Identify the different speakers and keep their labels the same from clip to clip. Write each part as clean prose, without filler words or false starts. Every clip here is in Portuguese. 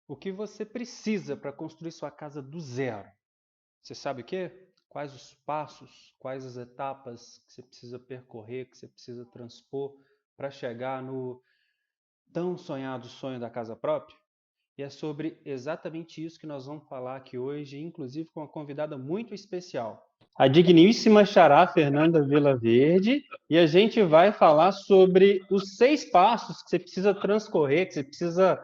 Speaker 1: O que você precisa para construir sua casa do zero? Você sabe o quê? Quais os passos, quais as etapas que você precisa percorrer, que você precisa transpor para chegar no tão sonhado sonho da casa própria? E é sobre exatamente isso que nós vamos falar aqui hoje, inclusive com uma convidada muito especial, a digníssima Xará Fernanda Vilaverde, e a gente vai falar sobre os 6 passos que você precisa transcorrer, que você precisa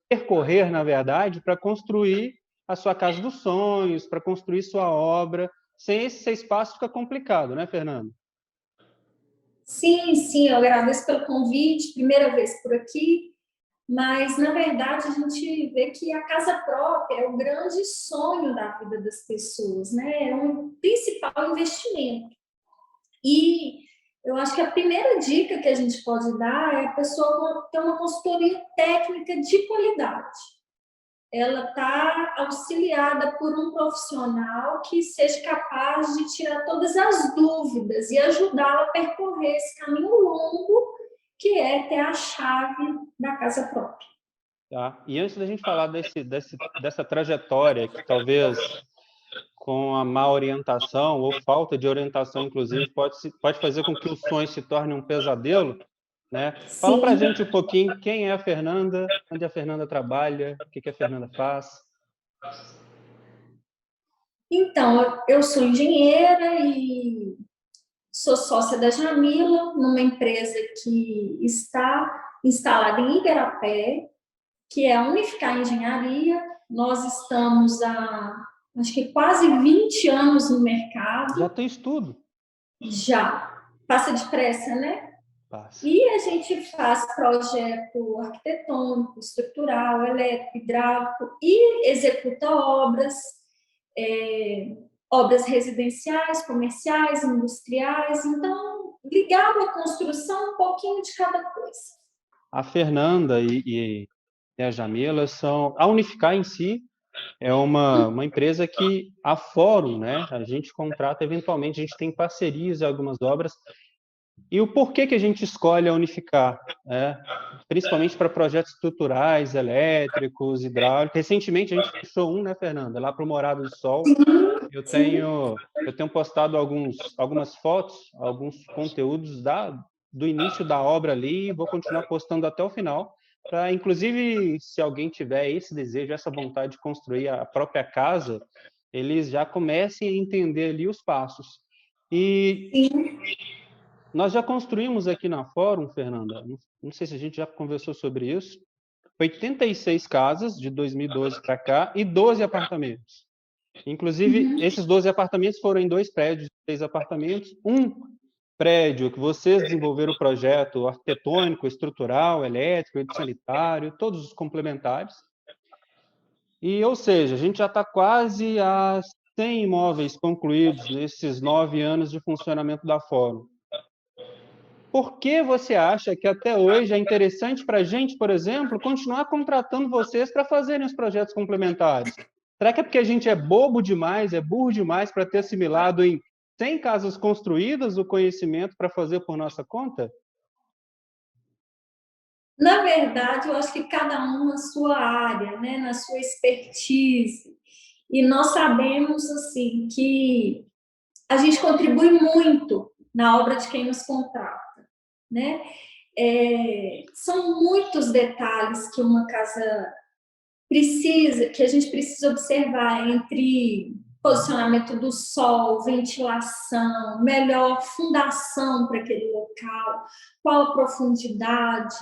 Speaker 1: percorrer, na verdade, para construir a sua casa dos sonhos, para construir sua obra. Sem esses 6 passos fica complicado, né, Fernanda?
Speaker 2: Sim, sim, eu agradeço pelo convite, primeira vez por aqui, mas na verdade a gente vê que a casa própria é o grande sonho da vida das pessoas, né? É um principal investimento. E eu acho que a primeira dica que a gente pode dar é a pessoa ter uma consultoria técnica de qualidade. Ela está auxiliada por um profissional que seja capaz de tirar todas as dúvidas e ajudá-la a percorrer esse caminho longo que é ter a chave da casa própria.
Speaker 1: Tá? E antes da gente falar dessa trajetória, que talvez com a má orientação ou falta de orientação, inclusive, pode fazer com que o sonho se torne um pesadelo, né? Fala para a
Speaker 2: Sim,
Speaker 1: gente um pouquinho quem é a Fernanda, onde a Fernanda trabalha, o que a Fernanda faz.
Speaker 2: então eu sou engenheira e sou sócia da Jamila, numa empresa que está instalada em Igarapé, que é a Unificar Engenharia. Nós estamos há, acho que quase 20 anos no
Speaker 1: Já
Speaker 2: mercado,
Speaker 1: tem estudo.
Speaker 2: já. Passa depressa, né?
Speaker 1: Passa.
Speaker 2: E a gente faz projeto arquitetônico, estrutural, elétrico, hidráulico e executa obras, é, obras residenciais, comerciais, industriais. Então, ligado à construção, um pouquinho de cada coisa.
Speaker 1: A Fernanda e a Jamila são... A Unificar em si é uma empresa que a Fórum, né? A gente contrata eventualmente, a gente tem parcerias em algumas obras. E o porquê que a gente escolhe a Unificar, né? Principalmente para projetos estruturais, elétricos, hidráulicos. Recentemente a gente fechou um, né, Fernanda? Lá para o Morado do Sol. Eu
Speaker 2: Sim,
Speaker 1: tenho, eu tenho postado algumas fotos, alguns conteúdos do início da obra ali, e vou continuar postando até o final, para, inclusive, se alguém tiver esse desejo, essa vontade de construir a própria casa, eles já comecem a entender ali os passos. E
Speaker 2: sim.
Speaker 1: nós já construímos aqui na Fórum, Fernanda, não sei se a gente já conversou sobre isso, 86 casas de 2012 para cá e 12 apartamentos. Inclusive, esses 12 apartamentos foram em 2 prédios, 6 apartamentos. Um prédio que vocês desenvolveram o projeto arquitetônico, estrutural, elétrico, sanitário, todos os complementares. E, ou seja, a gente já está quase a 100 imóveis concluídos nesses 9 anos de funcionamento da Fórum. Por que você acha que até hoje é interessante para a gente, por exemplo, continuar contratando vocês para fazerem os projetos complementares? Será que é porque a gente é bobo demais, é burro demais para ter assimilado em 100 casas construídas o conhecimento para fazer por nossa conta?
Speaker 2: Na verdade, eu acho que cada um na sua área, né, na sua expertise. E nós sabemos assim que a gente contribui muito na obra de quem nos contrata, né? São muitos detalhes que uma casa precisa, que a gente precisa observar entre posicionamento do sol, ventilação, melhor fundação para aquele local, qual a profundidade,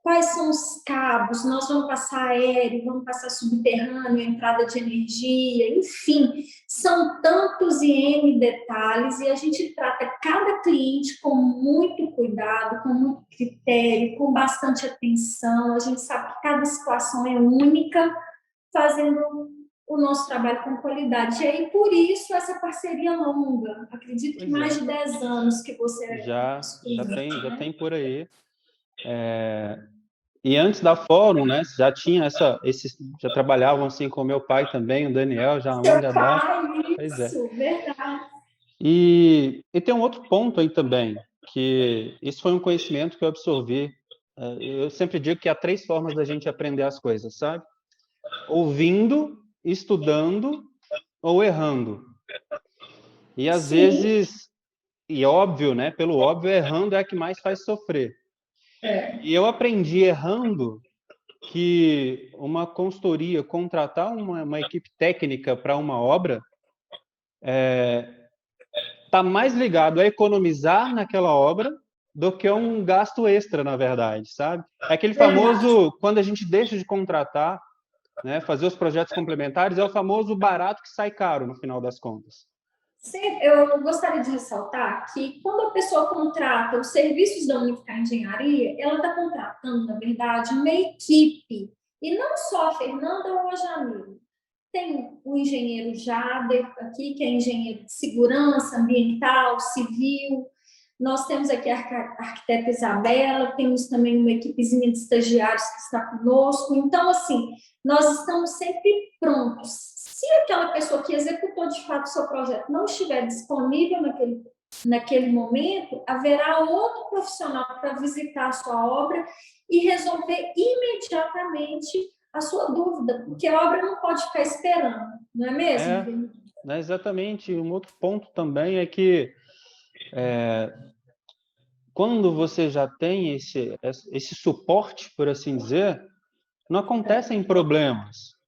Speaker 2: quais são os cabos, nós vamos passar aéreo, vamos passar subterrâneo, entrada de energia, enfim, são tantos e N detalhes e a gente trata cada cliente com muito cuidado, com muito critério, com bastante atenção, a gente sabe que cada situação é única, fazendo o nosso trabalho com qualidade. E aí, por isso, essa parceria longa, acredito que
Speaker 1: Pois
Speaker 2: mais
Speaker 1: é,
Speaker 2: de 10 anos que você é
Speaker 1: já,
Speaker 2: nosso
Speaker 1: já
Speaker 2: cliente,
Speaker 1: tem, já
Speaker 2: né?
Speaker 1: tem por aí. E antes da Fórum, né, já tinha já trabalhavam assim com meu pai também, o Daniel, já há
Speaker 2: Seu
Speaker 1: longa data.
Speaker 2: pai,
Speaker 1: Pois é.
Speaker 2: isso, verdade.
Speaker 1: E tem um outro ponto aí também, que isso foi um conhecimento que eu absorvi eu sempre digo que há 3 formas da gente aprender as coisas, sabe? Ouvindo, estudando ou errando. E às
Speaker 2: Sim,
Speaker 1: vezes, e óbvio, né? Pelo óbvio, errando é a que mais faz sofrer. E eu aprendi errando que uma consultoria, contratar uma equipe técnica para uma obra, está mais ligado a economizar naquela obra do que um gasto extra, na verdade, sabe? É aquele
Speaker 2: verdade.
Speaker 1: famoso, quando a gente deixa de contratar, né, fazer os projetos complementares, é o famoso barato que sai caro, no final das contas.
Speaker 2: Sim, eu gostaria de ressaltar que quando a pessoa contrata os serviços da Unificar Engenharia, ela está contratando, na verdade, uma equipe. E não só a Fernanda ou a Jamila. Tem o engenheiro Jader aqui, que é engenheiro de segurança ambiental, civil. Nós temos aqui a arquiteta Isabela, temos também uma equipezinha de estagiários que está conosco. Então, assim, nós estamos sempre prontos. Se aquela pessoa que executou de fato o seu projeto não estiver disponível naquele momento, haverá outro profissional para visitar a sua obra e resolver imediatamente a sua dúvida, porque a obra não pode ficar esperando, não é mesmo,
Speaker 1: É,
Speaker 2: Fernanda?
Speaker 1: né, exatamente. Um outro ponto também é que quando você já tem esse suporte, por assim dizer, não acontecem problemas.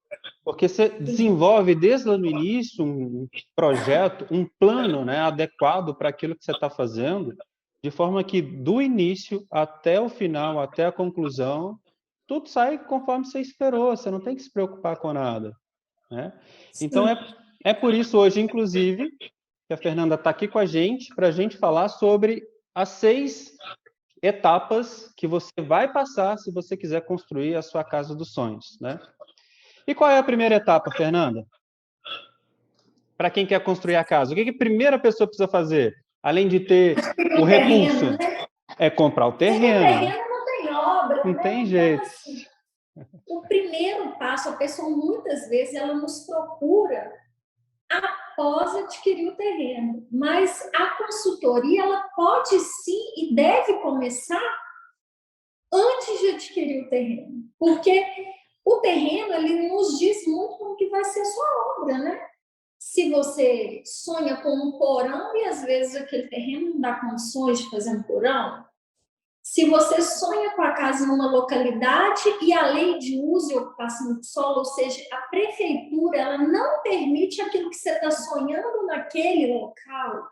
Speaker 1: Porque você desenvolve desde o início um projeto, um plano, né, adequado para aquilo que você está fazendo, de forma que do início até o final, até a conclusão, tudo sai conforme você esperou, você não tem que se preocupar com nada, né? Então,
Speaker 2: Sim.
Speaker 1: é por isso hoje, inclusive, que a Fernanda está aqui com a gente, para a gente falar sobre as 6 etapas que você vai passar se você quiser construir a sua casa dos sonhos, né? E qual é a primeira etapa, Fernanda? Para quem quer construir a casa, o que a primeira pessoa precisa fazer? Além de ter o
Speaker 2: O terreno,
Speaker 1: recurso,
Speaker 2: né?
Speaker 1: é comprar o
Speaker 2: Sem o
Speaker 1: terreno.
Speaker 2: terreno não tem obra,
Speaker 1: Não
Speaker 2: né?
Speaker 1: tem
Speaker 2: Então,
Speaker 1: jeito.
Speaker 2: assim, o primeiro passo, a pessoa muitas vezes ela nos procura após adquirir o terreno, mas a consultoria ela pode sim e deve começar antes de adquirir o terreno, porque o terreno ele nos diz muito como que vai ser a sua obra, né? Se você sonha com um porão e às vezes aquele terreno não dá condições de fazer um porão, se você sonha com a casa numa localidade e a lei de uso e ocupação do solo, ou seja, a prefeitura, ela não permite aquilo que você está sonhando naquele local.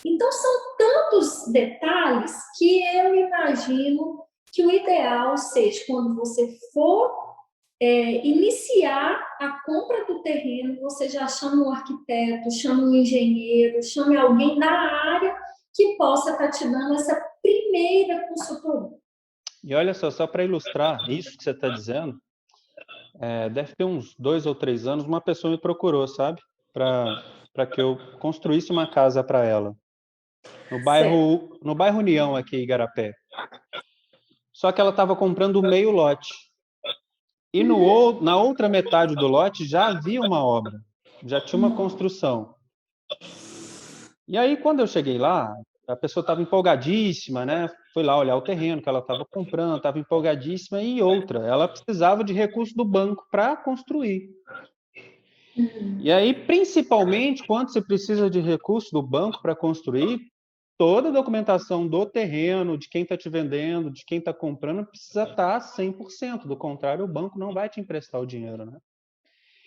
Speaker 2: Então, são tantos detalhes que eu imagino que o ideal seja, quando você for iniciar a compra do terreno, você já chama um arquiteto, chama um engenheiro, chame alguém da área que possa estar te dando essa primeira consultoria.
Speaker 1: E olha só para ilustrar isso que você está dizendo, deve ter uns 2 ou 3 anos, uma pessoa me procurou, sabe? Para que eu construísse uma casa para ela,
Speaker 2: Certo.
Speaker 1: no bairro União, aqui em Igarapé. Só que ela estava comprando meio lote. E na outra metade do lote já havia uma obra, já tinha uma construção. E aí, quando eu cheguei lá, a pessoa estava empolgadíssima, né? Foi lá olhar o terreno que ela estava comprando, estava empolgadíssima. E outra, ela precisava de recurso do banco para construir. E aí, principalmente, quando você precisa de recurso do banco para construir, toda a documentação do terreno, de quem está te vendendo, de quem está comprando, precisa estar 100%. Do contrário, o banco não vai te emprestar o dinheiro, né?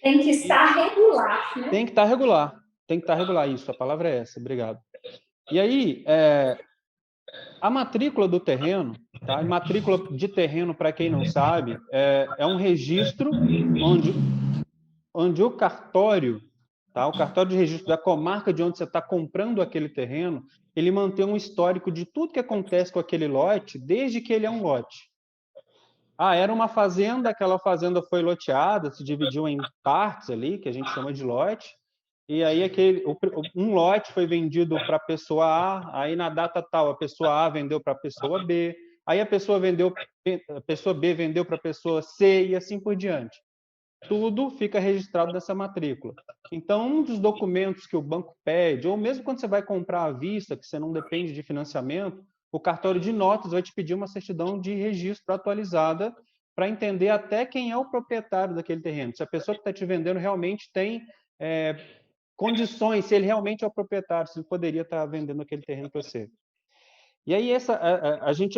Speaker 2: Tem que
Speaker 1: E
Speaker 2: estar regular, né?
Speaker 1: tem que estar regular. Tem que estar regular, isso. A palavra é essa. Obrigado. E aí, a matrícula do terreno, tá? E matrícula de terreno, para quem não sabe, é um registro onde o cartório, tá? O cartório de registro da comarca de onde você está comprando aquele terreno, ele mantém um histórico de tudo que acontece com aquele lote, desde que ele é um lote. Ah, era uma fazenda, aquela fazenda foi loteada, se dividiu em partes ali, que a gente chama de lote, e aí um lote foi vendido para a pessoa A, aí na data tal a pessoa A vendeu para a pessoa B, aí a pessoa B vendeu para a pessoa C e assim por diante. Tudo fica registrado nessa matrícula. Então, um dos documentos que o banco pede, ou mesmo quando você vai comprar à vista, que você não depende de financiamento, o cartório de notas vai te pedir uma certidão de registro atualizada para entender até quem é o proprietário daquele terreno. Se a pessoa que está te vendendo realmente tem condições, se ele realmente é o proprietário, se ele poderia estar vendendo aquele terreno para você. E aí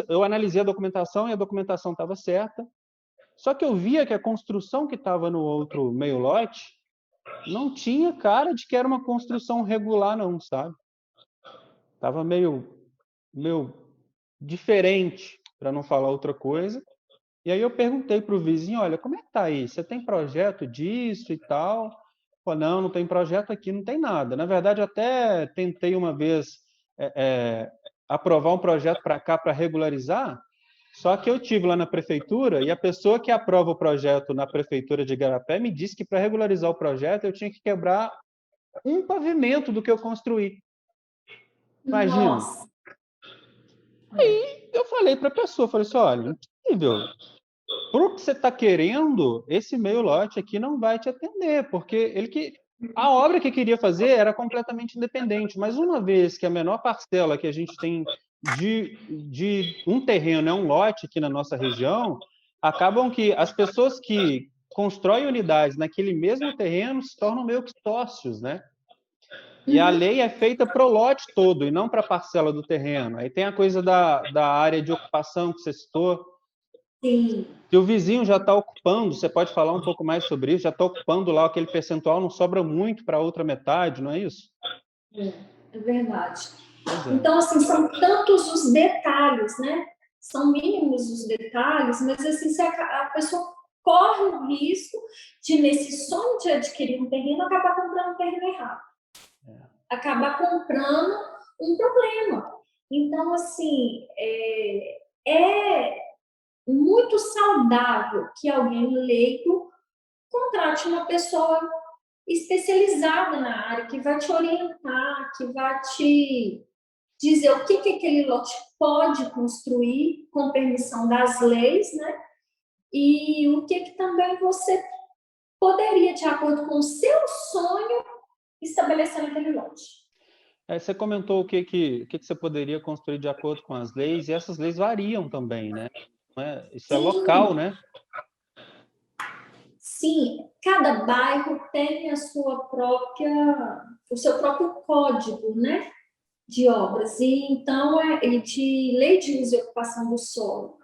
Speaker 1: eu analisei a documentação e a documentação estava certa, só que eu via que a construção que estava no outro meio lote não tinha cara de que era uma construção regular, não, sabe? Estava meio diferente, para não falar outra coisa. E aí eu perguntei para o vizinho, olha, como é que está aí? Você tem projeto disso e tal? Falei, não tem projeto aqui, não tem nada. Na verdade, eu até tentei uma vez aprovar um projeto para cá para regularizar, só que eu tive lá na prefeitura e a pessoa que aprova o projeto na prefeitura de Igarapé me disse que para regularizar o projeto eu tinha que quebrar um pavimento do que eu construí. Imagina.
Speaker 2: Nossa.
Speaker 1: Aí eu falei para a pessoa, falei assim, olha, impossível. Para o que você está querendo, esse meio lote aqui não vai te atender, porque a obra que queria fazer era completamente independente, mas uma vez que a menor parcela que a gente tem de um terreno é um lote aqui na nossa região, acabam que as pessoas que constroem unidades naquele mesmo terreno se tornam meio que sócios, né? E a lei é feita para o lote todo e não para a parcela do terreno. Aí tem a coisa da área de ocupação que você citou.
Speaker 2: Sim.
Speaker 1: Se o vizinho já está ocupando, você pode falar um pouco mais sobre isso, já está ocupando lá aquele percentual, não sobra muito para a outra metade, não é isso?
Speaker 2: É verdade. Então, assim, são tantos os detalhes, né? São mínimos os detalhes, mas assim, se a pessoa corre o risco de, nesse sonho de adquirir um terreno, acabar comprando um terreno errado. Acabar comprando um problema. Então, assim, é muito saudável que alguém leigo contrate uma pessoa especializada na área, que vai te orientar, que vai te dizer o que aquele lote pode construir com permissão das leis, né? E o que também você poderia, de acordo com o seu sonho, estabelecer naquele lote.
Speaker 1: Você comentou o que você poderia construir de acordo com as leis, e essas leis variam também, né? Isso é local, né?
Speaker 2: Sim, cada bairro tem o seu próprio código, né, de obras, e então de lei de uso e ocupação do solo.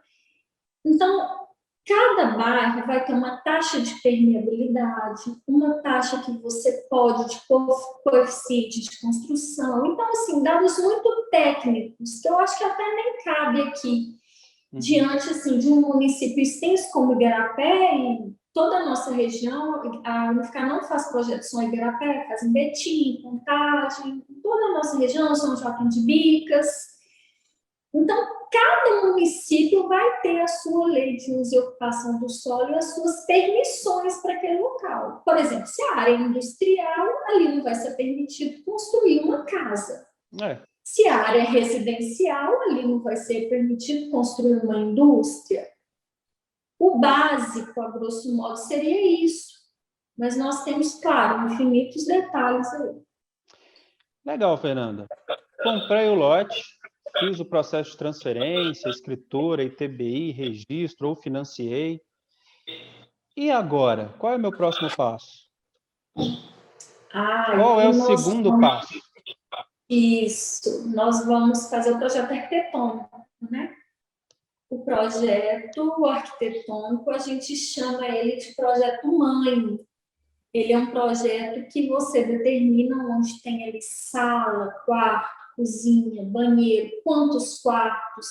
Speaker 2: Então, cada bairro vai ter uma taxa de permeabilidade, uma taxa que você pode de coeficiente de construção. Então, assim, dados muito técnicos, que eu acho que até nem cabe aqui, diante assim, de um município extenso como Igarapé, e toda a nossa região, a Unificar não faz projetos só em Igarapé, faz em Betim, Contagem, toda a nossa região, São Joaquim de Bicas. Então, cada município vai ter a sua lei de uso e ocupação do solo e as suas permissões para aquele local. Por exemplo, se a área é industrial, ali não vai ser permitido construir uma casa. Se a área é residencial, ali não vai ser permitido construir uma indústria. O básico, a grosso modo, seria isso. Mas nós temos, claro, infinitos detalhes aí.
Speaker 1: Legal, Fernanda. Comprei o lote, fiz o processo de transferência, escritura, ITBI, registro, ou financiei. E agora? Qual é o meu próximo passo? Qual é o segundo passo?
Speaker 2: Isso, nós vamos fazer o projeto arquitetônico, né? O projeto arquitetônico, a gente chama ele de projeto mãe. Ele é um projeto que você determina onde tem ali sala, quarto, cozinha, banheiro, quantos quartos,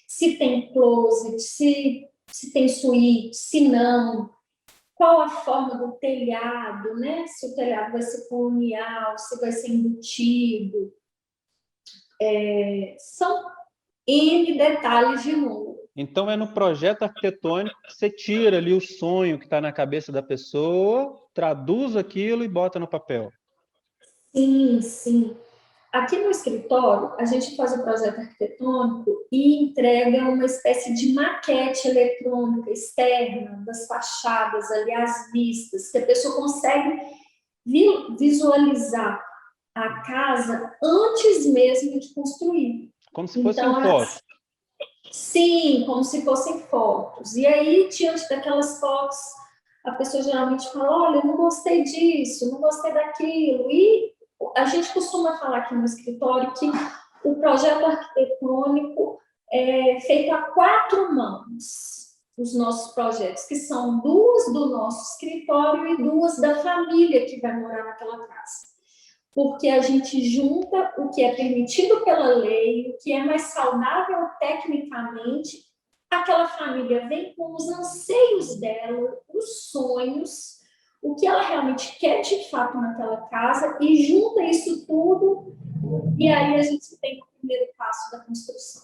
Speaker 2: se tem closet, se tem suíte, se não, qual a forma do telhado, né? Se o telhado vai ser colonial, se vai ser embutido. São N detalhes de novo.
Speaker 1: Então, é no projeto arquitetônico que você tira ali o sonho que está na cabeça da pessoa, traduz aquilo e bota no papel.
Speaker 2: Sim, sim. Aqui no escritório, a gente faz o projeto arquitetônico e entrega uma espécie de maquete eletrônica externa das fachadas, ali, as vistas, que a pessoa consegue visualizar a casa antes mesmo de construir.
Speaker 1: Como se fossem
Speaker 2: Então,
Speaker 1: fotos.
Speaker 2: sim, como se fossem fotos. E aí, diante daquelas fotos, a pessoa geralmente fala, olha, não gostei disso, não gostei daquilo. E a gente costuma falar aqui no escritório que o projeto arquitetônico é feito a 4 mãos, os nossos projetos, que são 2 do nosso escritório e 2 da família que vai morar naquela casa. Porque a gente junta o que é permitido pela lei, o que é mais saudável tecnicamente, aquela família vem com os anseios dela, os sonhos, o que ela realmente quer de fato naquela casa, e junta isso tudo, e aí a gente tem o primeiro passo da construção.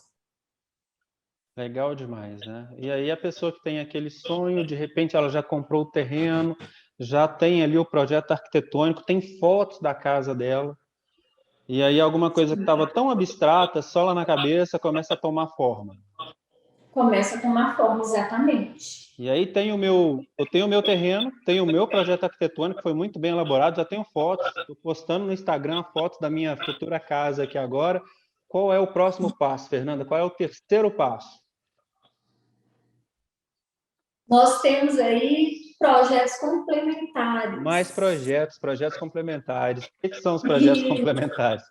Speaker 1: Legal demais, né? E aí a pessoa que tem aquele sonho, de repente ela já comprou o terreno, já tem ali o projeto arquitetônico, tem fotos da casa dela, e aí alguma coisa que estava tão abstrata, só lá na cabeça, começa a tomar forma.
Speaker 2: Começa a tomar forma, exatamente.
Speaker 1: E aí eu tenho o meu terreno, tenho o meu projeto arquitetônico, que foi muito bem elaborado, já tenho fotos, estou postando no Instagram fotos da minha futura casa aqui agora. Qual é o próximo passo, Fernanda? Qual é o terceiro passo?
Speaker 2: Nós temos aí projetos complementares.
Speaker 1: Mais projetos complementares. O que são os projetos complementares?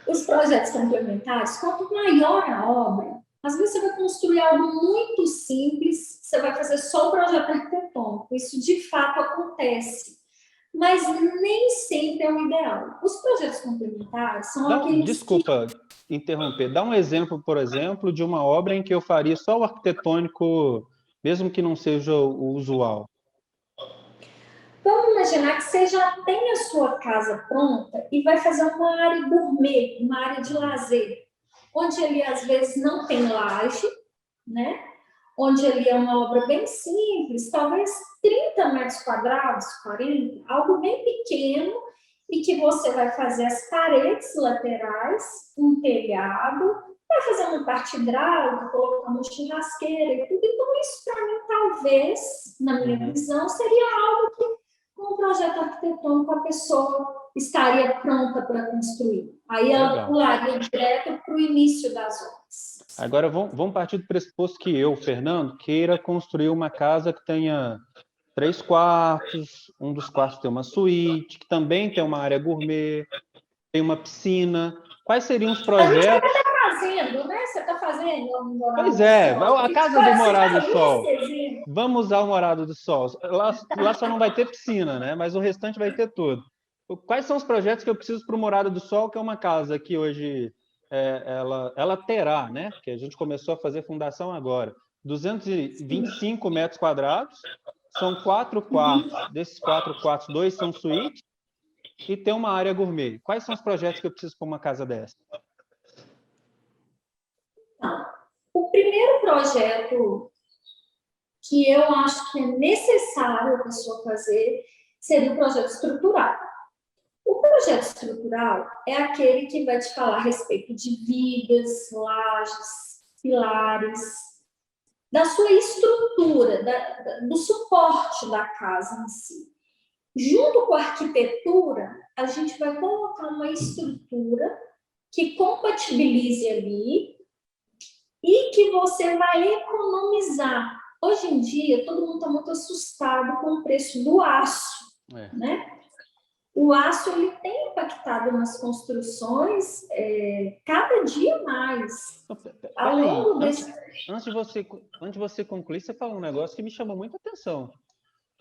Speaker 2: Os projetos complementares, quanto maior a obra, às vezes você vai construir algo muito simples, você vai fazer só o projeto arquitetônico. Isso de fato acontece, mas nem sempre é o ideal. Os projetos complementares são aqueles
Speaker 1: Desculpa interromper. Dá um exemplo, por exemplo, de uma obra em que eu faria só o arquitetônico, mesmo que não seja o usual.
Speaker 2: Vamos imaginar que você já tem a sua casa pronta e vai fazer uma área gourmet, uma área de lazer, onde ali às vezes não tem laje, né? Onde ali é uma obra bem simples, talvez 30 metros quadrados, 40, algo bem pequeno, e que você vai fazer as paredes laterais, um telhado, vai fazer uma parte hidráulica, colocar uma churrasqueira e tudo. Então, isso para mim, talvez, na minha visão, seria algo que, com um projeto arquitetônico, a pessoa estaria pronta para construir. Aí ela pularia direto para o início das obras.
Speaker 1: Agora, vamos partir do pressuposto que eu, Fernando, queira construir uma casa que tenha 3 quartos, um dos quartos tem uma suíte, que também tem uma área gourmet, tem uma piscina. Quais seriam os projetos?
Speaker 2: A gente está fazendo, né? Você está fazendo o Morado
Speaker 1: Pois
Speaker 2: do
Speaker 1: é,
Speaker 2: Sol.
Speaker 1: a casa do Morado do Sol. Vamos usar o Morado do Sol. Lá só não vai ter piscina, né? Mas o restante vai ter tudo. Quais são os projetos que eu preciso para o Morado do Sol, que é uma casa que hoje ela terá, né? Que a gente começou a fazer fundação agora. 225 metros quadrados, são 4 quartos. Desses 4 quartos, 2 são suítes e tem uma área gourmet. Quais são os projetos que eu preciso para uma casa dessa?
Speaker 2: O primeiro projeto que eu acho que é necessário a pessoa fazer seria o projeto estrutural. O projeto estrutural é aquele que vai te falar a respeito de vigas, lajes, pilares, da sua estrutura, do suporte da casa em si. Junto com a arquitetura, a gente vai colocar uma estrutura que compatibilize ali e que você vai economizar. Hoje em dia, todo mundo está muito assustado com o preço do aço, né? O aço ele tem impactado nas construções cada dia mais. Ao longo desse...
Speaker 1: Antes de você concluir, você falou um negócio que me chamou muita atenção.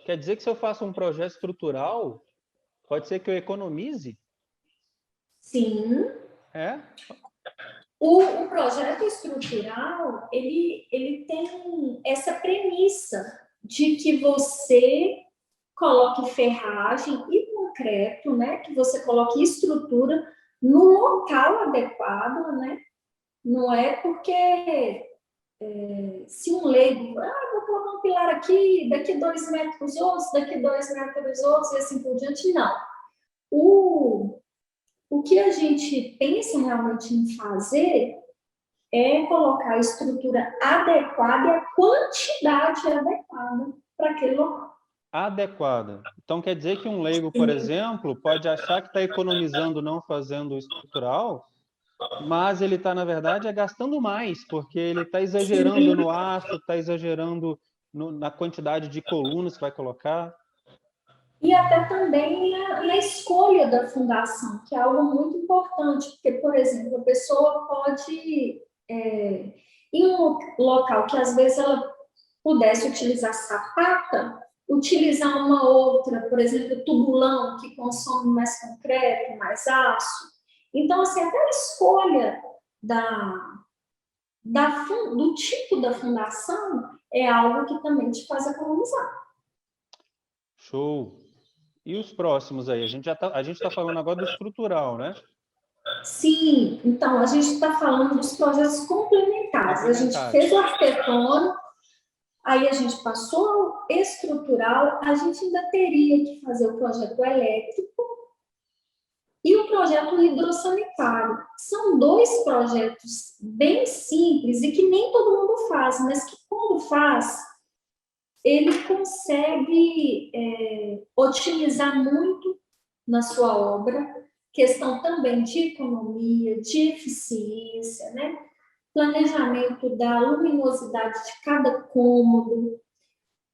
Speaker 1: Quer dizer que se eu faço um projeto estrutural, pode ser que eu economize?
Speaker 2: Sim.
Speaker 1: É?
Speaker 2: O projeto estrutural, ele tem essa premissa de que você coloque ferragem e concreto, né? Que você coloque estrutura no local adequado, né? Não é porque se um leigo, vou colocar um pilar aqui, daqui 2 metros outros, daqui 2 metros outros, e assim por diante, não. O que a gente pensa realmente em fazer é colocar a estrutura adequada e a quantidade adequada para aquele local.
Speaker 1: Adequada. Então, quer dizer que um leigo, por exemplo, pode achar que está economizando não fazendo o estrutural, mas ele está, na verdade, gastando mais, porque ele está exagerando no aço, está exagerando na quantidade de colunas que vai colocar.
Speaker 2: E até também na escolha da fundação, que é algo muito importante, porque, por exemplo, a pessoa pode, em um local que às vezes ela pudesse utilizar sapata, utilizar uma outra, por exemplo, tubulão, que consome mais concreto, mais aço. Então, assim, até a escolha do tipo da fundação é algo que também te faz economizar.
Speaker 1: Show! E os próximos aí? A gente tá falando agora do estrutural, né?
Speaker 2: Sim, então a gente está falando dos projetos complementares. A gente fez o arquitetônico, aí a gente passou ao estrutural, a gente ainda teria que fazer o projeto elétrico e o projeto hidrossanitário. São dois projetos bem simples e que nem todo mundo faz, mas que quando faz, ele consegue otimizar muito na sua obra, questão também de economia, de eficiência, né? Planejamento da luminosidade de cada cômodo,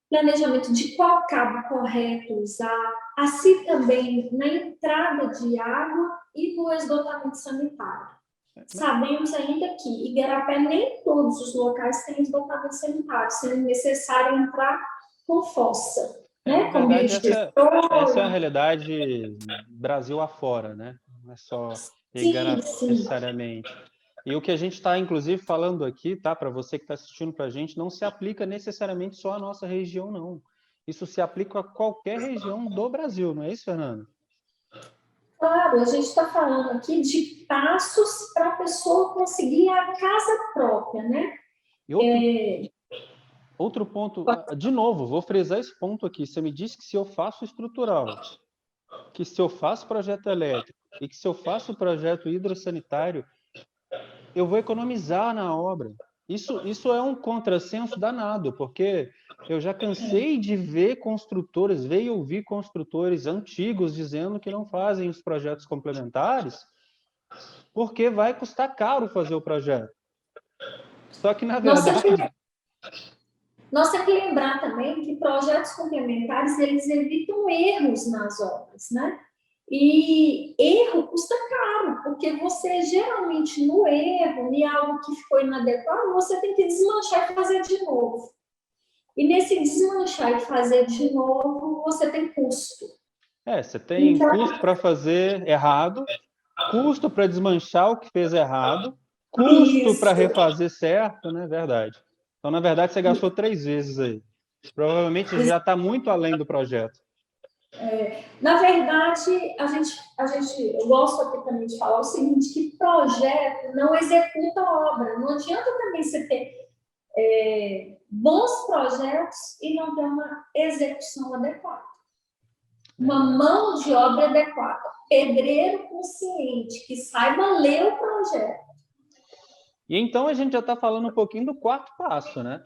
Speaker 2: planejamento de qual cabo correto usar, assim também na entrada de água e no esgotamento sanitário. Sabemos ainda que Igarapé nem todos os locais têm esgotamento sanitário, sendo necessário entrar com fossa. Né?
Speaker 1: Na verdade, essa é a realidade Brasil afora, né? Não é só Igarapé necessariamente. E o que a gente está, inclusive, falando aqui, tá? Para você que está assistindo para a gente, não se aplica necessariamente só à nossa região, não. Isso se aplica a qualquer região do Brasil, não é isso, Fernando?
Speaker 2: Claro, a gente está falando aqui de passos para a pessoa conseguir a casa própria, né?
Speaker 1: E outro ponto, de novo, vou frisar esse ponto aqui. Você me disse que se eu faço estrutural, que se eu faço projeto elétrico e que se eu faço projeto hidrossanitário, eu vou economizar na obra. Isso é um contrassenso danado, porque eu já cansei de ver construtores, ver e ouvir construtores antigos dizendo que não fazem os projetos complementares porque vai custar caro fazer o projeto. Só que, na verdade...
Speaker 2: Nós temos que lembrar também que projetos complementares, eles evitam erros nas obras, né? E erro custa caro, porque você geralmente no erro, em algo que ficou inadequado, você tem que desmanchar e fazer de novo. E nesse desmanchar e fazer de novo, você tem custo.
Speaker 1: Você tem então, custo para fazer errado, custo para desmanchar o que fez errado, custo para refazer certo, né? Verdade. Então, na verdade, você gastou 3 vezes aí. Provavelmente já está muito além do projeto.
Speaker 2: Na verdade, eu gosto aqui também de falar o seguinte, que projeto não executa obra. Não adianta também você ter bons projetos e não ter uma execução adequada. Uma mão de obra adequada. Pedreiro consciente, que saiba ler o projeto.
Speaker 1: E então a gente já está falando um pouquinho do quarto passo, né?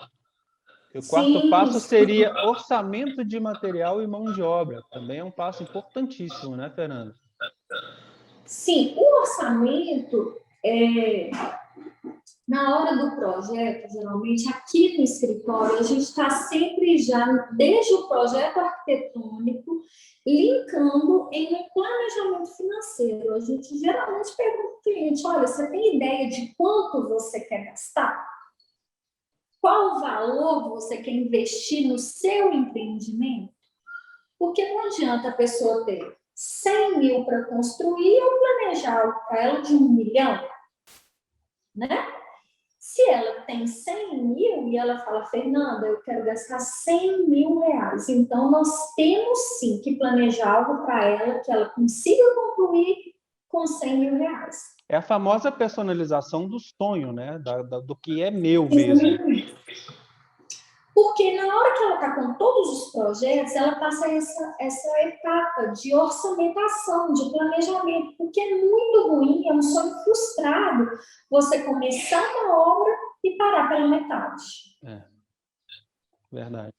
Speaker 1: O quarto passo seria orçamento de material e mão de obra. Também é um passo importantíssimo, né, Fernanda?
Speaker 2: Sim, o orçamento, na hora do projeto, geralmente aqui no escritório, a gente está sempre já, desde o projeto arquitetônico, linkando em um planejamento financeiro. A gente geralmente pergunta ao cliente, olha, você tem ideia de quanto você quer gastar? Qual valor você quer investir no seu empreendimento? Porque não adianta a pessoa ter 100 mil para construir ou planejar para ela de 1 milhão, né? Se ela tem 100 mil e ela fala, Fernanda, eu quero gastar 100 mil reais, então nós temos sim que planejar algo para ela que ela consiga concluir com 100 mil reais.
Speaker 1: É a famosa personalização do sonho, né? Do que é meu mesmo.
Speaker 2: Porque na hora que ela está com todos os projetos, ela passa essa etapa de orçamentação, de planejamento, porque é muito ruim, é um sonho frustrado você começar uma obra e parar pela metade.
Speaker 1: Verdade.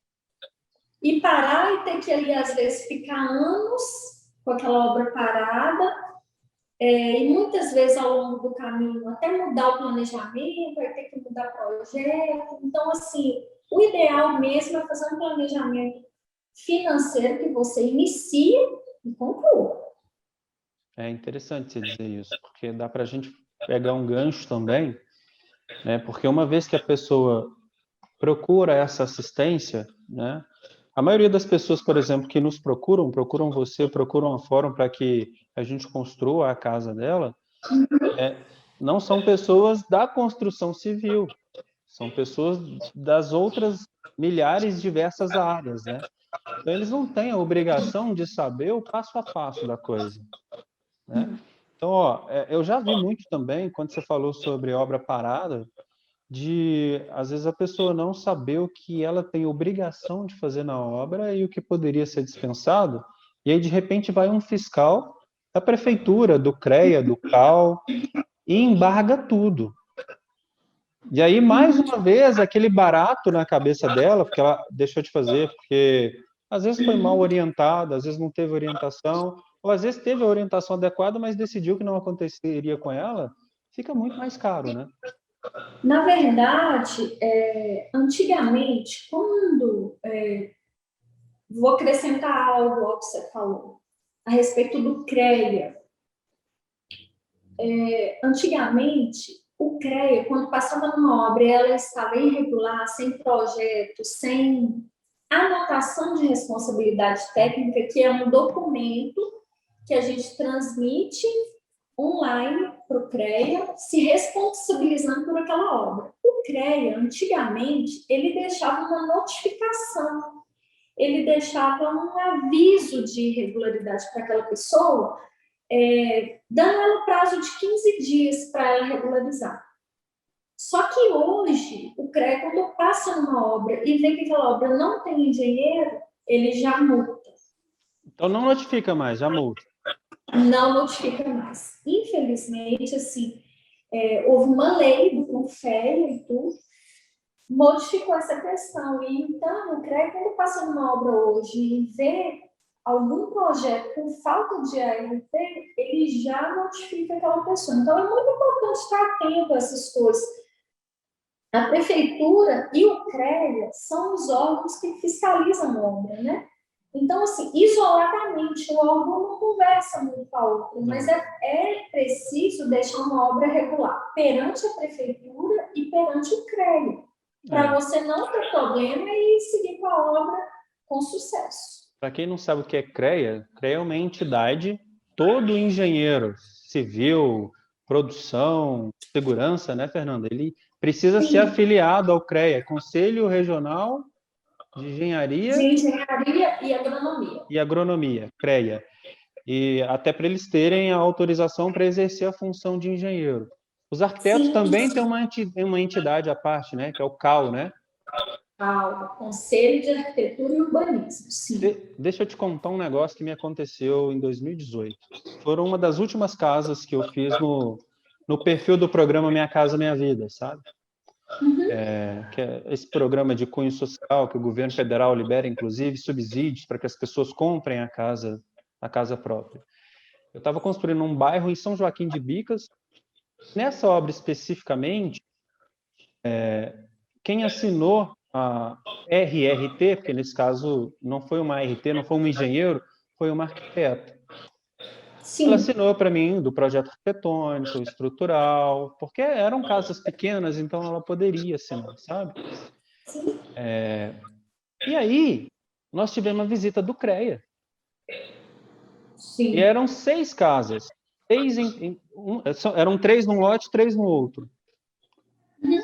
Speaker 2: E parar e ter que ali, às vezes, ficar anos com aquela obra parada, E muitas vezes ao longo do caminho, até mudar o planejamento, vai ter que mudar projeto. Então, assim, o ideal mesmo é fazer um planejamento financeiro que você inicie e conclua.
Speaker 1: É interessante você dizer isso, porque dá para a gente pegar um gancho também, né? Porque uma vez que a pessoa procura essa assistência, né? A maioria das pessoas, por exemplo, que nos procuram você, procuram a Fórum para que a gente construa a casa dela, não são pessoas da construção civil, são pessoas das outras milhares diversas áreas, né? Então, eles não têm a obrigação de saber o passo a passo da coisa, né? Então, ó, eu já vi muito também, quando você falou sobre obra parada, de, às vezes, a pessoa não saber o que ela tem obrigação de fazer na obra e o que poderia ser dispensado, e aí, de repente, vai um fiscal da prefeitura, do CREA, do CAL, e embarga tudo. E aí, mais uma vez, aquele barato na cabeça dela, porque ela deixou de fazer, porque às vezes foi mal orientada, às vezes não teve orientação, ou às vezes teve a orientação adequada, mas decidiu que não aconteceria com ela, fica muito mais caro, né?
Speaker 2: Na verdade, antigamente, vou acrescentar algo ao que você falou, a respeito do CREA. Antigamente, o CREA, quando passava numa obra e ela estava irregular, sem projeto, sem anotação de responsabilidade técnica, que é um documento que a gente transmite online para o CREA, se responsabilizando por aquela obra. O CREA, antigamente, ele deixava uma notificação, ele deixava um aviso de irregularidade para aquela pessoa, dando ela um prazo de 15 dias para ela regularizar. Só que hoje, o CREA, quando passa numa obra e vê que aquela obra não tem engenheiro, ele já multa.
Speaker 1: Então não notifica mais, já multa.
Speaker 2: Não notifica mais. Infelizmente, assim, houve uma lei do Conselho e tudo, modificou essa questão. E então, o CREA, quando passa numa obra hoje e vê algum projeto com falta de ART, ele já notifica aquela pessoa. Então, é muito importante estar atento a essas coisas. A prefeitura e o CREA são os órgãos que fiscalizam a obra, né? Então, assim, isoladamente, o órgão não conversa muito com a outra, mas é preciso deixar uma obra regular perante a prefeitura e perante o CREA, para você não ter problema e seguir com a obra com sucesso.
Speaker 1: Para quem não sabe o que é CREA, CREA é uma entidade, todo engenheiro civil, produção, segurança, né, Fernanda? Ele precisa ser afiliado ao CREA, Conselho Regional de Engenharia
Speaker 2: e
Speaker 1: Agronomia, CREA. E até para eles terem a autorização para exercer a função de engenheiro. Os arquitetos também têm uma entidade à parte, né, que é o CAU, né?
Speaker 2: Conselho de Arquitetura e Urbanismo, sim.
Speaker 1: Deixa eu te contar um negócio que me aconteceu em 2018. Foram uma das últimas casas que eu fiz no perfil do programa Minha Casa Minha Vida, sabe? Que é esse programa de cunho social que o governo federal libera, inclusive, subsídios para que as pessoas comprem a casa própria. Eu estava construindo um bairro em São Joaquim de Bicas. Nessa obra especificamente, quem assinou a RRT, porque nesse caso não foi uma ART, não foi um engenheiro, foi uma arquiteta. Sim. Ela assinou para mim do projeto arquitetônico, estrutural, porque eram casas pequenas, então ela poderia assinar, sabe?
Speaker 2: Sim.
Speaker 1: E aí, nós tivemos uma visita do CREA.
Speaker 2: Sim.
Speaker 1: E eram 6 casas. Eram 3 num lote, 3 no outro.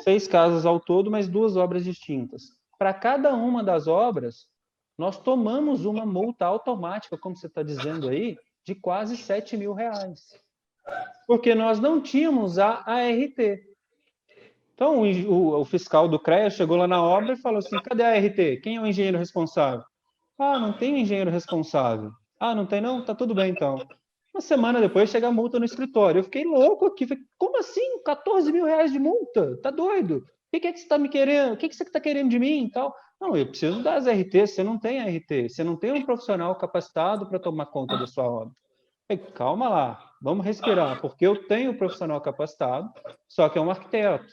Speaker 1: 6 casas ao todo, mas 2 obras distintas. Para cada uma das obras, nós tomamos uma multa automática, como você está dizendo aí, de quase R$7 mil. Porque nós não tínhamos a ART. Então, o fiscal do CREA chegou lá na obra e falou assim, cadê a ART? Quem é o engenheiro responsável? Ah, não tem engenheiro responsável. Ah, não tem não? Tá tudo bem, então. Uma semana depois chega a multa no escritório. Eu fiquei louco aqui. Falei, como assim? R$14 mil de multa? Tá doido? O que é que você está me querendo? O que você está querendo de mim e tal? Não, eu preciso das RT. Você não tem RT. Você não tem um profissional capacitado para tomar conta da sua obra. Eu falei, calma lá. vamos respirar, porque eu tenho profissional capacitado, só que é um arquiteto.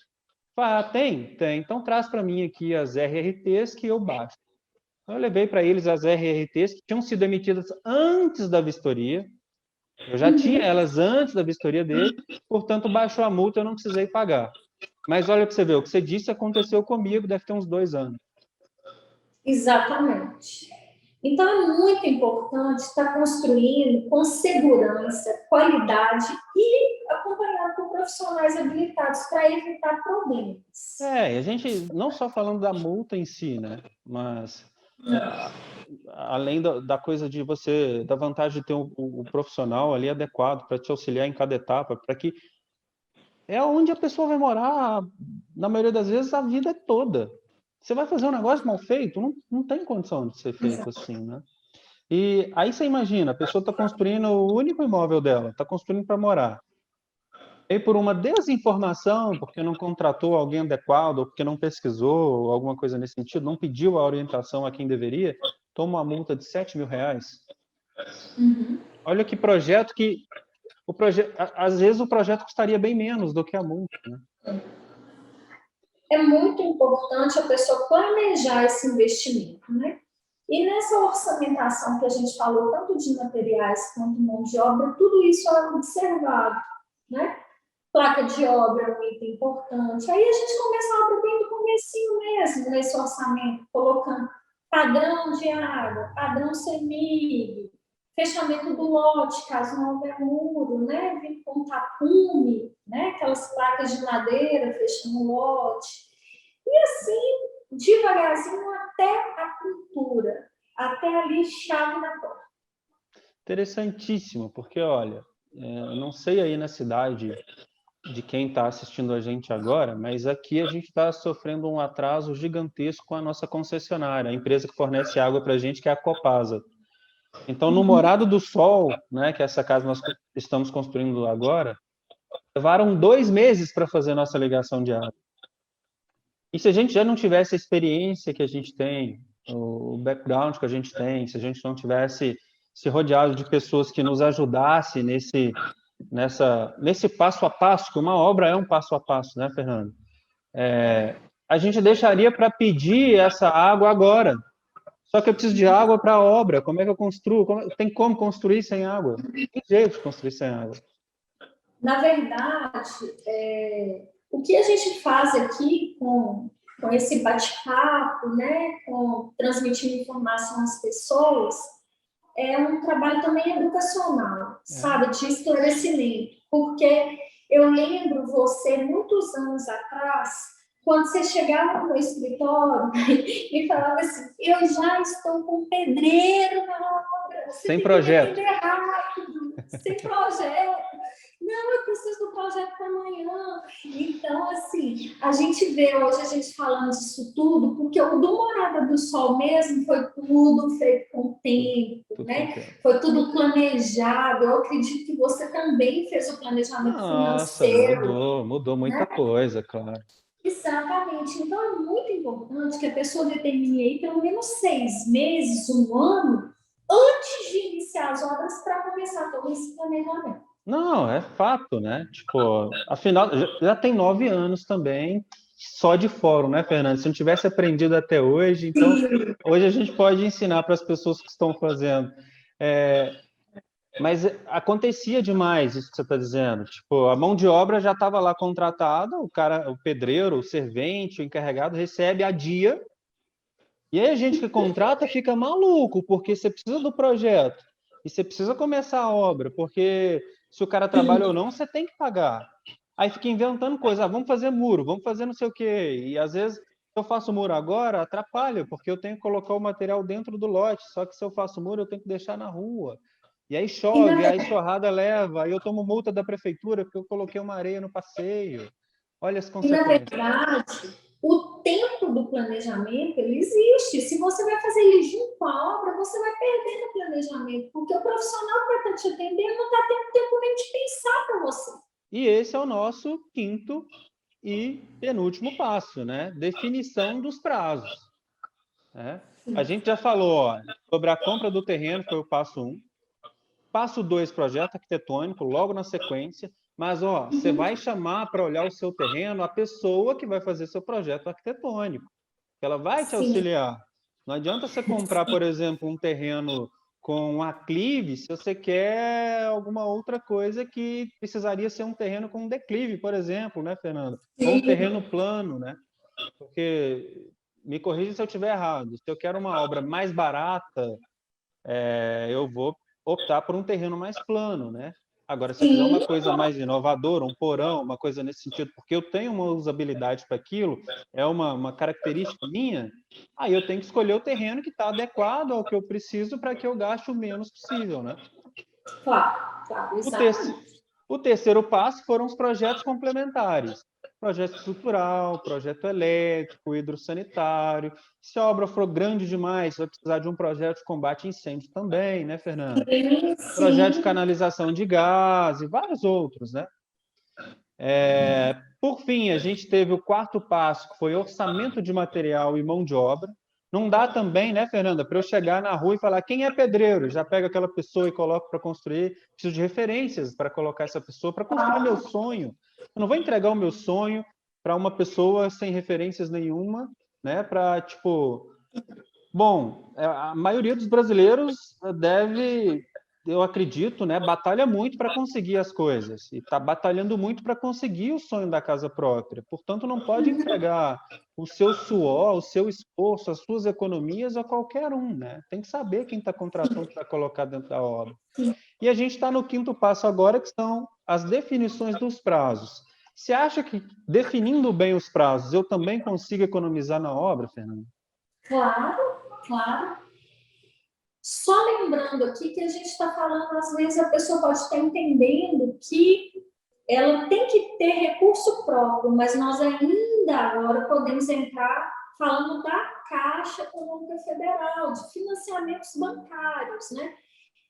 Speaker 1: Ah, tem. Então traz para mim aqui as RRTs que eu baixo. Eu levei para eles as RRTs que tinham sido emitidas antes da vistoria. Eu já tinha elas antes da vistoria dele, portanto, baixou a multa, eu não precisei pagar. Mas olha para você ver, o que você disse aconteceu comigo, deve ter uns 2 anos.
Speaker 2: Exatamente. Então, é muito importante estar construindo com segurança, qualidade e acompanhado por profissionais habilitados para evitar problemas.
Speaker 1: E a gente, não só falando da multa em si, né? Mas, além da coisa de você, da vantagem de ter o profissional ali adequado para te auxiliar em cada etapa, para que é onde a pessoa vai morar, na maioria das vezes, a vida toda. Você vai fazer um negócio mal feito, não tem condição de ser feito assim, né? E aí você imagina, a pessoa está construindo o único imóvel dela, está construindo para morar. E por uma desinformação, porque não contratou alguém adequado, ou porque não pesquisou, ou alguma coisa nesse sentido, não pediu a orientação a quem deveria, toma uma multa de R$7.000. Olha que projeto que... às vezes o projeto custaria bem menos do que a multa, né?
Speaker 2: É muito importante a pessoa planejar esse investimento, né? E nessa orçamentação que a gente falou, tanto de materiais quanto mão de obra, tudo isso é observado, né? Placa de obra é um item importante. Aí a gente começava bem do comecinho mesmo, nesse orçamento, colocando padrão de água, padrão CEMIG, fechamento do lote, caso não houver muro, né? Vem com tapume, né? Aquelas placas de madeira fechando o lote. E assim, devagarzinho até a pintura, até ali chave na porta.
Speaker 1: Interessantíssimo, porque, olha, eu não sei aí na cidade de quem está assistindo a gente agora, mas aqui a gente está sofrendo um atraso gigantesco com a nossa concessionária, a empresa que fornece água para a gente, que é a Copasa. Então, no Morado do Sol, né, que é essa casa nós estamos construindo agora, levaram 2 meses para fazer a nossa ligação de água. E se a gente já não tivesse a experiência que a gente tem, o background que a gente tem, se a gente não tivesse se rodeado de pessoas que nos ajudassem nesse passo a passo, que uma obra é um passo a passo, né, Fernando? A gente deixaria para pedir essa água agora. Só que eu preciso de água para a obra. Como é que eu construo? Tem como construir sem água? Tem jeito de construir sem água.
Speaker 2: Na verdade, o que a gente faz aqui com esse bate-papo, né, com transmitindo informação às pessoas, é um trabalho também educacional, sabe, de esclarecimento, porque eu lembro você, muitos anos atrás, quando você chegava no meu escritório e falava assim, eu já estou com pedreiro na obra, você
Speaker 1: sem projeto.
Speaker 2: Rápido, sem projeto. Não, eu preciso do projeto para amanhã. Então, assim, a gente vê hoje a gente falando disso tudo, porque o do Morada do Sol mesmo foi tudo feito com tempo, né? Foi tudo planejado. Eu acredito que você também fez o planejamento financeiro.
Speaker 1: Mudou muita coisa, claro.
Speaker 2: Exatamente. Então, é muito importante que a pessoa determine aí pelo menos 6 meses, 1 ano, antes de iniciar as obras para começar todo esse planejamento.
Speaker 1: Não, é fato, né? Tipo, afinal, já tem 9 anos também, só de fórum, né, Fernando? Se não tivesse aprendido até hoje, então hoje a gente pode ensinar para as pessoas que estão fazendo. Mas acontecia demais isso que você está dizendo. Tipo, a mão de obra já estava lá contratada, o cara, o pedreiro, o servente, o encarregado recebe a dia, e aí a gente que contrata fica maluco, porque você precisa do projeto, e você precisa começar a obra, porque se o cara trabalha ou não, você tem que pagar. Aí fica inventando coisa, vamos fazer muro, vamos fazer não sei o quê. E às vezes, se eu faço muro agora, atrapalha, porque eu tenho que colocar o material dentro do lote. Só que se eu faço muro, eu tenho que deixar na rua. E aí chove, aí chorrada leva, aí eu tomo multa da prefeitura porque eu coloquei uma areia no passeio. Olha as consequências.
Speaker 2: E, na verdade, o tempo do planejamento, ele existe. Se você vai fazer ele junto com a obra, você vai perder no planejamento, porque o profissional que vai estar te atendendo não está tendo tempo nem de pensar para você.
Speaker 1: E esse é o nosso 5º e penúltimo passo, né? Definição dos prazos. A gente já falou sobre a compra do terreno, foi o passo 1. Passo 2, projeto arquitetônico, logo na sequência. Mas, ó, você vai chamar para olhar o seu terreno a pessoa que vai fazer seu projeto arquitetônico. Ela vai te
Speaker 2: Sim.
Speaker 1: auxiliar. Não adianta você comprar, por exemplo, um terreno com aclive se você quer alguma outra coisa que precisaria ser um terreno com declive, por exemplo, né, Fernanda? Ou um terreno plano, né? Porque, me corrija se eu estiver errado, se eu quero uma obra mais barata, eu vou optar por um terreno mais plano, né? Agora, se eu quiser uma coisa mais inovadora, um porão, uma coisa nesse sentido, porque eu tenho uma usabilidade para aquilo, é uma característica minha, aí eu tenho que escolher o terreno que está adequado ao que eu preciso para que eu gaste o menos possível, né?
Speaker 2: Claro,
Speaker 1: O, ter
Speaker 2: exatamente.
Speaker 1: o terceiro passo foram os projetos complementares. Projeto estrutural, projeto elétrico, hidrossanitário. Se a obra for grande demais, vai precisar de um projeto de combate a incêndio também, né, Fernanda? Projeto de
Speaker 2: Sim.
Speaker 1: canalização de gás e vários outros, né? Por fim, a gente teve o quarto passo, que foi orçamento de material e mão de obra. Não dá também, né, Fernanda, para eu chegar na rua e falar quem é pedreiro, já pego aquela pessoa e coloco para construir. Preciso de referências para colocar essa pessoa para construir meu sonho. Eu não vou entregar o meu sonho para uma pessoa sem referências nenhuma, né? Para tipo, bom, a maioria dos brasileiros deve, eu acredito, né, batalha muito para conseguir as coisas e está batalhando muito para conseguir o sonho da casa própria. Portanto, não pode entregar o seu suor, o seu esforço, as suas economias a qualquer um, né? Tem que saber quem está contratando para colocar dentro da obra. E a gente está no quinto passo agora, que são as definições dos prazos. Você acha que definindo bem os prazos, eu também consigo economizar na obra, Fernando?
Speaker 2: Claro. Só lembrando aqui que a gente está falando, às vezes a pessoa pode estar entendendo que ela tem que ter recurso próprio, mas nós ainda agora podemos entrar falando da Caixa Econômica Federal, de financiamentos bancários, né?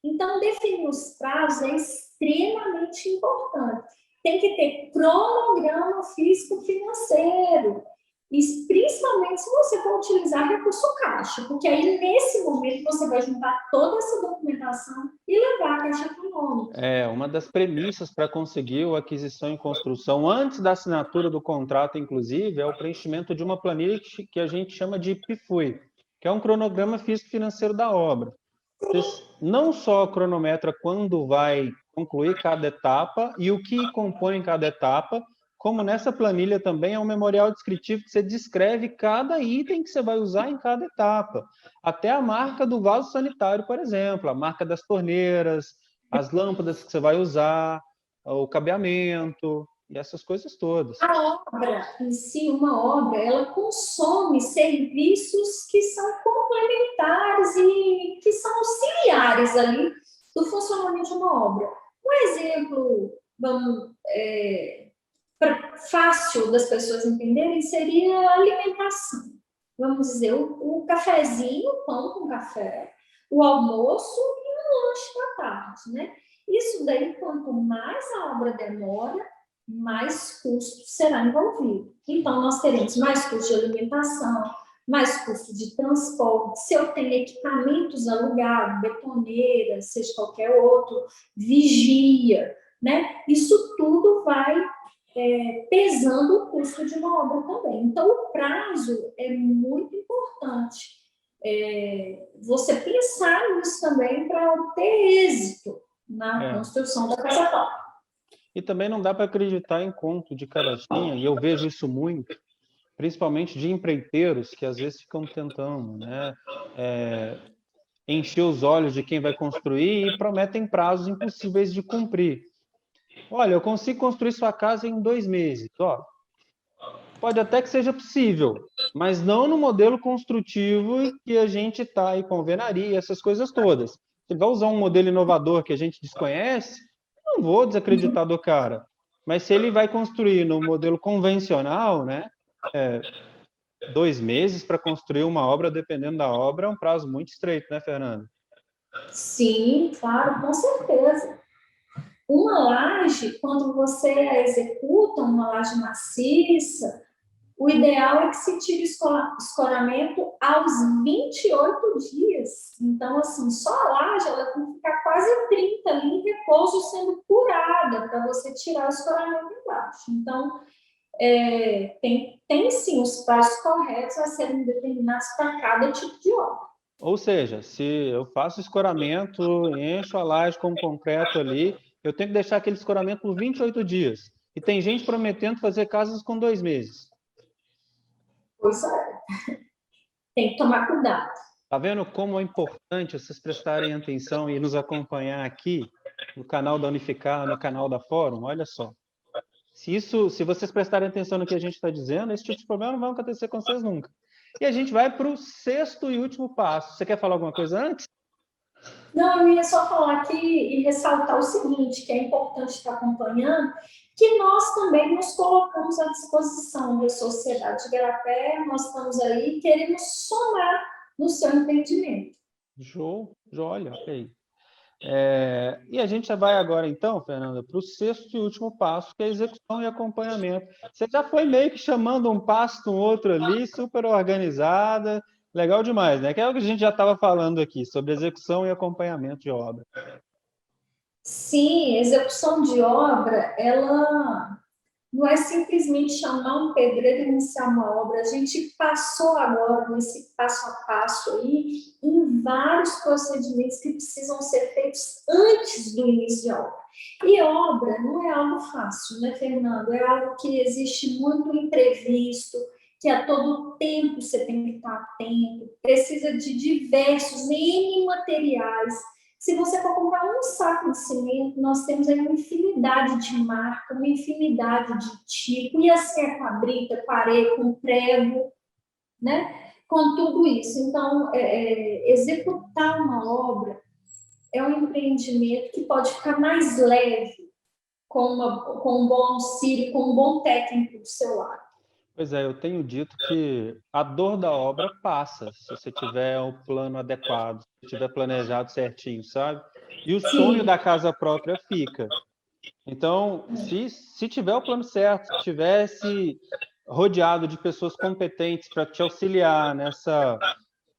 Speaker 2: Então, definir os prazos é extremamente importante. Tem que ter cronograma físico-financeiro, e principalmente se você for utilizar recurso caixa, porque aí, nesse momento, você vai juntar toda essa documentação e levar à Caixa Econômica.
Speaker 1: Uma das premissas para conseguir a aquisição e construção, antes da assinatura do contrato, inclusive, é o preenchimento de uma planilha que a gente chama de PIFUI, que é um cronograma físico-financeiro da obra. Você não só cronometra quando vai concluir cada etapa e o que compõe cada etapa, como nessa planilha também é um memorial descritivo que você descreve cada item que você vai usar em cada etapa. Até a marca do vaso sanitário, por exemplo, a marca das torneiras, as lâmpadas que você vai usar, o cabeamento e essas coisas todas.
Speaker 2: A obra em si, uma obra, ela consome serviços que são complementares e que são auxiliares ali do funcionamento de uma obra. Um exemplo, fácil das pessoas entenderem seria a alimentação. Vamos dizer, o cafezinho, o pão com café, o almoço e o lanche da tarde, né? Isso daí, quanto mais a obra demora, mais custo será envolvido. Então, nós teremos mais custo de alimentação, mais custo de transporte, se eu tenho equipamentos alugados, betoneira, seja qualquer outro, vigia, né? Isso tudo vai pesando o custo de uma obra também. Então, o prazo é muito importante. Você pensar nisso também para obter êxito na construção da casa própria.
Speaker 1: E também não dá para acreditar em conto de carochinha, e eu vejo isso muito, principalmente de empreiteiros que às vezes ficam tentando, né, encher os olhos de quem vai construir e prometem prazos impossíveis de cumprir. Olha, eu consigo construir sua casa em 2 meses. Ó, pode até que seja possível, mas não no modelo construtivo que a gente está aí com alvenaria, essas coisas todas. Se vai usar um modelo inovador que a gente desconhece, não vou desacreditar do cara. Mas se ele vai construir no modelo convencional, né, 2 meses para construir uma obra, dependendo da obra, é um prazo muito estreito, né, Fernanda?
Speaker 2: Sim, claro, com certeza. Uma laje, quando você a executa, uma laje maciça, o ideal é que se tire o escoramento aos 28 dias. Então, assim, só a laje, ela tem que ficar quase 30 ali em repouso, sendo curada, para você tirar o escoramento embaixo. Então, tem sim os passos corretos a serem determinados para cada tipo de obra.
Speaker 1: Ou seja, se eu faço escoramento, encho a laje com concreto ali, eu tenho que deixar aquele escoramento por 28 dias. E tem gente prometendo fazer casas com 2 meses.
Speaker 2: Pois é, tem que tomar cuidado.
Speaker 1: Tá vendo como é importante vocês prestarem atenção e nos acompanhar aqui no canal da Unificar, no canal da Fórum? Olha só. Se vocês prestarem atenção no que a gente está dizendo, esse tipo de problema não vai acontecer com vocês nunca. E a gente vai para o 6º e último passo. Você quer falar alguma coisa antes?
Speaker 2: Não, eu ia só falar aqui e ressaltar o seguinte, que é importante estar acompanhando, que nós também nos colocamos à disposição da Sociedade de Igarapé, nós estamos aí, queremos somar no seu entendimento.
Speaker 1: Show, olha, ok. E a gente já vai agora, então, Fernanda, para o 6º e último passo, que é execução e acompanhamento. Você já foi meio que chamando um passo um outro ali, super organizada, legal demais, né? Que é o que a gente já estava falando aqui, sobre execução e acompanhamento de obra.
Speaker 2: Sim, execução de obra, ela não é simplesmente chamar um pedreiro e iniciar uma obra. A gente passou agora nesse passo a passo aí em vários procedimentos que precisam ser feitos antes do início de obra. E obra não é algo fácil, né, Fernando? É algo que existe muito imprevisto, que a todo tempo você tem que estar atento, precisa de diversos N materiais. Se você for comprar um saco de cimento, nós temos aí uma infinidade de marca, uma infinidade de tipo, e assim é com a brita, com areia, com prego, né? Com tudo isso. Então, executar uma obra é um empreendimento que pode ficar mais leve com um bom auxílio, com um bom técnico do seu lado.
Speaker 1: Pois é, eu tenho dito que a dor da obra passa, se você tiver um plano adequado, se tiver planejado certinho, sabe? E o sonho da casa própria fica. Então, se tiver o plano certo, se tivesse rodeado de pessoas competentes para te auxiliar nessa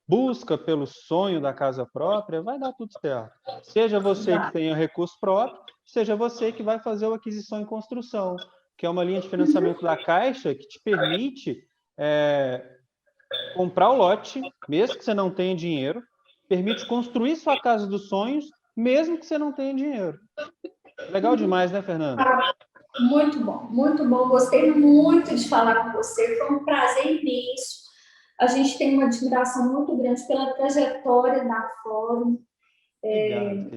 Speaker 1: busca pelo sonho da casa própria, vai dar tudo certo. Seja você que tenha recurso próprio, seja você que vai fazer a aquisição e construção, que é uma linha de financiamento da Caixa que te permite comprar o lote, mesmo que você não tenha dinheiro, permite construir sua casa dos sonhos, mesmo que você não tenha dinheiro. Legal demais, né, Fernanda?
Speaker 2: Muito bom, muito bom. Gostei muito de falar com você. Foi um prazer imenso. A gente tem uma admiração muito grande pela trajetória da Fórum.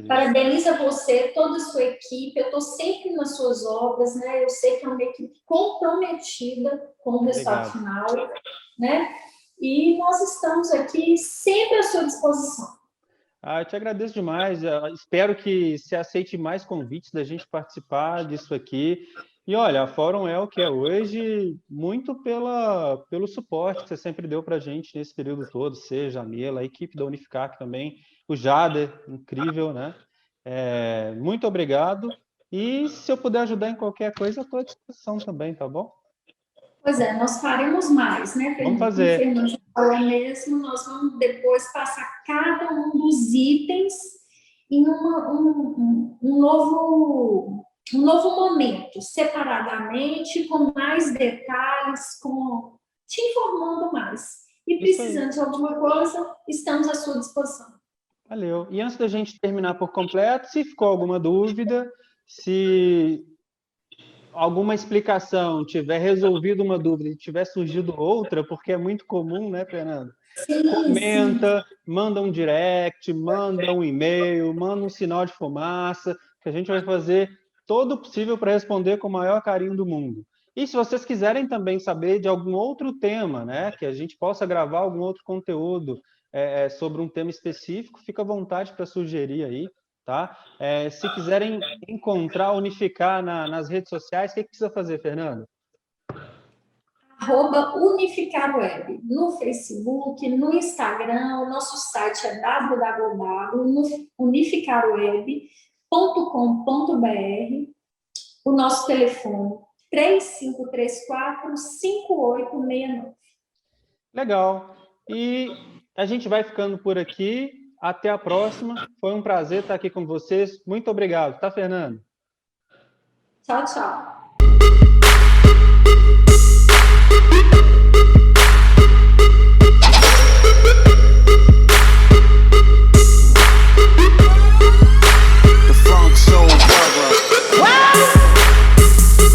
Speaker 2: Parabenizo a você, toda a sua equipe. Eu estou sempre nas suas obras, né? Eu sei que é uma equipe comprometida com o resultado final, né? E nós estamos aqui sempre à sua disposição.
Speaker 1: Eu te agradeço demais. Espero que se aceite mais convites da gente participar disso aqui. E olha, a Fórum é o que é hoje, muito pelo suporte que você sempre deu para a gente nesse período todo, seja a Mila, a equipe da Unificar também, o Jader, incrível, né? Muito obrigado. E se eu puder ajudar em qualquer coisa, eu estou à disposição também, tá bom?
Speaker 2: Pois é, nós faremos mais, né, Fernando?
Speaker 1: Vamos fazer.
Speaker 2: Como o Fernando falou mesmo, nós vamos depois passar cada um dos itens em um novo momento, separadamente, com mais detalhes, te informando mais. E precisando de alguma coisa, estamos à sua disposição.
Speaker 1: Valeu. E antes da gente terminar por completo, se ficou alguma dúvida, se alguma explicação tiver resolvido uma dúvida e tiver surgido outra, porque é muito comum, né, Fernanda?
Speaker 2: Sim,
Speaker 1: comenta, manda um direct, manda um e-mail, manda um sinal de fumaça, que a gente vai fazer todo o possível para responder com o maior carinho do mundo. E se vocês quiserem também saber de algum outro tema, né, que a gente possa gravar algum outro conteúdo sobre um tema específico, fica à vontade para sugerir aí, tá? Se quiserem encontrar, unificar nas redes sociais, o que precisa fazer, Fernanda?
Speaker 2: @unificarweb, no Facebook, no Instagram, o nosso site é www.unificarweb.com.br, o nosso telefone 3534-5869.
Speaker 1: Legal. E a gente vai ficando por aqui. Até a próxima. Foi um prazer estar aqui com vocês. Muito obrigado, tá, Fernando?
Speaker 2: Tchau, tchau.